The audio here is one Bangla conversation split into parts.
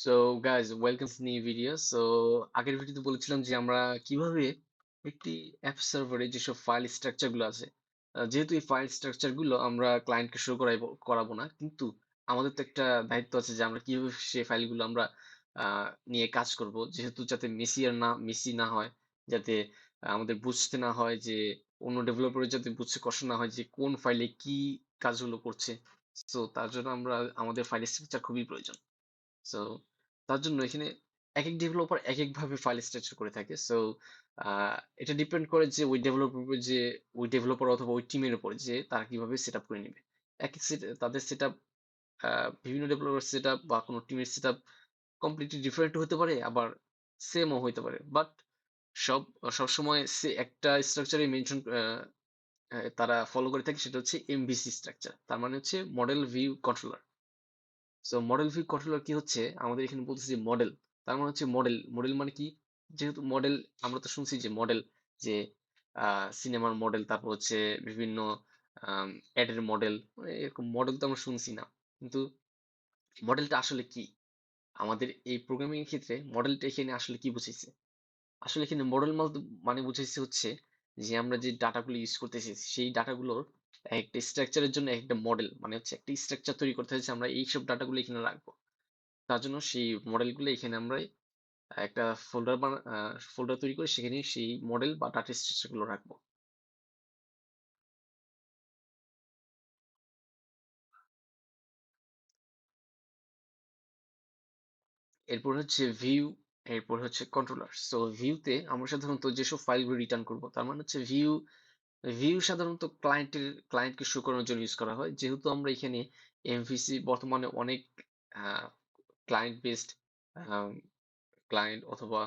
So guys welcome new video. So আগের ভিডিওতে বলেছিলাম যে আমরা কিভাবে একটি অ্যাপ সার্ভারে যেসব ফাইল স্ট্রাকচার গুলো আছে, যেহেতু এই ফাইল স্ট্রাকচার গুলো আমরা ক্লায়েন্টকে শো করাবো না, কিন্তু আমাদের তো একটা দায়িত্ব আছে যে আমরা কিভাবে সেই ফাইলগুলো আমরা নিয়ে কাজ করব, যেহেতু যাতে মেসি না হয়, যাতে আমাদের বুঝতে না হয় যে অন্য ডেভেলপারের যাতে বুঝতে কষ্ট না হয় যে কোন ফাইলে কি কাজগুলো করছে। সো তার জন্য আমাদের ফাইল স্ট্রাকচার খুবই প্রয়োজন। সো তার জন্য এখানে এক এক ডেভেলপার এক এক ভাবে ফাইল স্ট্রাকচার করে থাকে। সো এটা ডিপেন্ড করে যে ওই ডেভেলপার অথবা ওই টিমের উপরে যে তারা কিভাবে সেট আপ করে নেবে। তাদের সেট আপ, বিভিন্ন ডেভেলপার সেট আপ বা কোনো টিমের সেট আপ কমপ্লিটলি ডিফারেন্ট হতে পারে, আবার সেমও হতে পারে। বাট সব সবসময় সে একটা স্ট্রাকচারে মেনশন তারা ফলো করে থাকে, সেটা হচ্ছে এমভিসি স্ট্রাকচার। তার মানে হচ্ছে model view controller. So model view controller কি হচ্ছে, আমাদের এখানে বলতেছি মডেল। তার মানে হচ্ছে মডেল মডেল মানে কি, যেহেতু মডেল, আমরা তো শুনছি যে মডেল, যে সিনেমার মডেল, তারপর হচ্ছে বিভিন্ন অ্যাডের মডেল, এরকম মডেল তো আমরা শুনছি না। কিন্তু মডেলটা আসলে কি, আমাদের এই প্রোগ্রামিং এর ক্ষেত্রে মডেলটা এখানে আসলে কি বুঝাইছে? আসলে এখানে মডেল মানে বুঝাইছে হচ্ছে যে আমরা যে ডাটাগুলো ইউজ করতেছি সেই ডাটাগুলোর একটা স্ট্রাকচারের জন্য একটা মডেল, মানে হচ্ছে একটা স্ট্রাকচার তৈরি করতে হচ্ছে, আমরা এইসব ডাটাগুলো এখানে রাখবো। তার জন্য সেই মডেলগুলো এখানে আমরা একটা ফোল্ডার তৈরি করে সেখানে সেই মডেল বা ডাটা স্ট্রাকচার গুলো রাখবো। এরপর হচ্ছে ভিউ, এরপর হচ্ছে কন্ট্রোলার। সো ভিউতে আমরা সাধারণত যেসব ফাইলগুলো রিটার্ন করব, তার মানে হচ্ছে ভিউ। ভিউ সাধারণত ক্লায়েন্টকে শো করানোর জন্য ইউজ করা হয়, যেহেতু আমরা এখানে এমভিসি বর্তমানে অনেক ক্লায়েন্ট বেসড ক্লায়েন্ট অথবা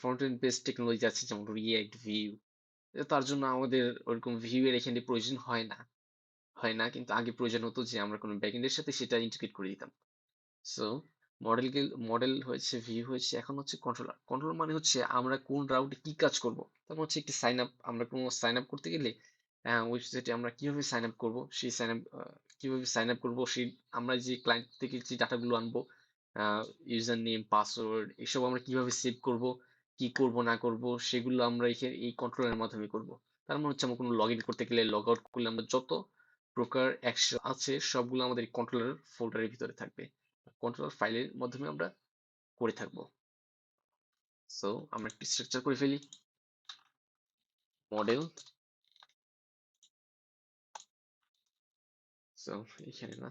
ফ্রন্ট এন্ড বেসড টেকনোলজি আছে, যেমন রিয়েক্ট, ভিউ। তার জন্য আমাদের ওরকম ভিউ এর এখানে প্রয়োজন হয় না, কিন্তু আগে প্রয়োজন হতো যে আমরা কোনো ব্যাকএন্ডের সাথে সেটা ইন্টিগ্রেট করে দিতাম। সো মডেল হয়েছে, ভিউ হয়েছে, এখন হচ্ছে কন্ট্রোলার। কন্ট্রোলার মানে হচ্ছে আমরা কোন রাউটে কি কাজ করব। তারপর হচ্ছে একটি সাইন আপ, আমরা কোনো সাইন আপ করতে গেলে ওয়েবসাইটে আমরা কিভাবে সাইন আপ করবো, সেই সাইন আপ করবো, সেই আমরা যে ক্লায়েন্ট থেকে যে ডাটাগুলো আনবো, ইউজার নেম, পাসওয়ার্ড, এসব আমরা কিভাবে সেভ করব, কি করব না করব, সেগুলো আমরা এখানে এই কন্ট্রোলারের মাধ্যমে করব। তার মানে হচ্ছে আমরা কোনো লগ ইন করতে গেলে, লগ আউট করলে, আমরা যত প্রকার অ্যাকশন আছে সবগুলো আমাদের কন্ট্রোলার ফোল্ডারের ভিতরে থাকবে, কন্ট্রোলার ফাইলের মাধ্যমে আমরা করে থাকবো। সো আমরা একটি স্ট্রাকচার করে ফেলি, মডেল। সো এখানে না,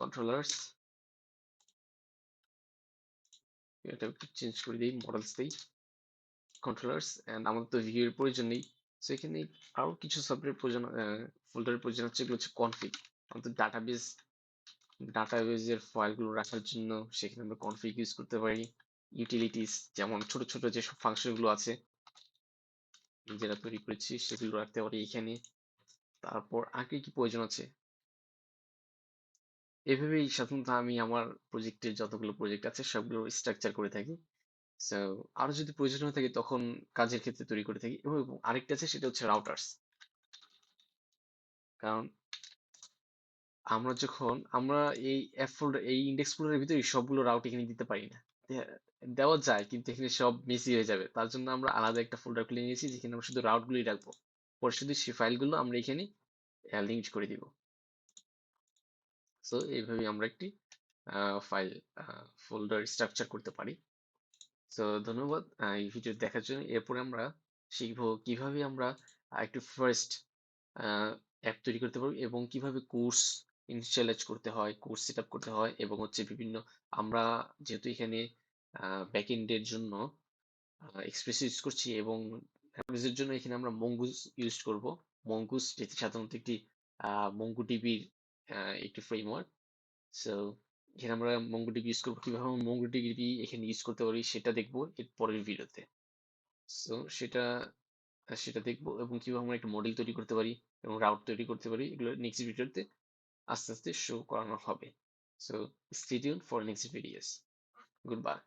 কন্ট্রোলার্স, এটা একটু চেঞ্জ করে দিই, মডেলস দিই, কন্ট্রোলার্স। এন্ড আমাদের তো ভিউ এর প্রয়োজন নেই। সো এখানে আরো কিছু সাবজেক্ট প্রয়োজন, ফোল্ডারের প্রয়োজন হচ্ছে, এগুলো হচ্ছে কনফিগ। আমাদের ডাটাবেজের ফাইলগুলো রাখার জন্য সেখানে আমরা কনফিগ ইউজ করতে পারি। ইউটিলিটিস, যেমন ছোট ছোট যেসব ফাংশন গুলো আছে নিজেরা তৈরি করেছি, সেগুলো রাখতে পারি এখানে। তারপর আগে কি প্রয়োজন আছে, এভাবেই সাধারণত আমি আমার প্রজেক্টের যতগুলো প্রজেক্ট আছে সবগুলো স্ট্রাকচার করে থাকি। সো আরো যদি প্রয়োজন হয়ে থাকে তখন কাজের ক্ষেত্রে তৈরি করে থাকি। এবং আরেকটা আছে, সেটা হচ্ছে রাউটার্স। কারণ আমরা এই ইন্ডেক্স ফোল্ডারের ভিতরে সবগুলো রাউট এখানে দিতে পারি না। দেওয়া যায়, কিন্তু এখানে সব মেসি হয়ে যাবে। তার জন্য আমরা আলাদা একটা ফোল্ডার খুলে নিয়েছি, যেখানে আমরা শুধু রাউট গুলোই রাখবো। পরে শুধু সেই ফাইলগুলো আমরা এখানে লিঙ্ক করে দিব। সো এইভাবে আমরা একটি ফাইল ফোল্ডার স্ট্রাকচার করতে পারি। সো ধন্যবাদ এই ভিডিও দেখার জন্য। এরপরে আমরা শিখবো কিভাবে আমরা একটু ফার্স্ট অ্যাপ তৈরি করতে পারবো, এবং কিভাবে কোর্স ইনিশিয়ালাইজ করতে হয়, কোর্স সেট আপ করতে হয়, এবং হচ্ছে বিভিন্ন, আমরা যেহেতু এখানে ব্যাকএন্ডের জন্য এক্সপ্রেস ইউজ করছি, এবং ডেটাবেজের জন্য এখানে আমরা মঙ্গুস ইউজ করব। মঙ্গুস যেটি সাধারণত একটি মঙ্গোডিবির একটি ফ্রেমওয়ার্ক। সো এখানে আমরা মঙ্গোডিবি ইউজ করবো, কিভাবে আমরা মঙ্গোডিবি এখানে ইউজ করতে পারি সেটা দেখবো এর পরের ভিডিওতে। সো সেটা দেখবো, এবং কিভাবে আমরা একটা মডেল তৈরি করতে পারি এবং রাউট তৈরি করতে পারি, এগুলো নেক্সট ভিডিওতে আস্তে আস্তে শো করানো হবে। So stay tune for next videos. Good bye.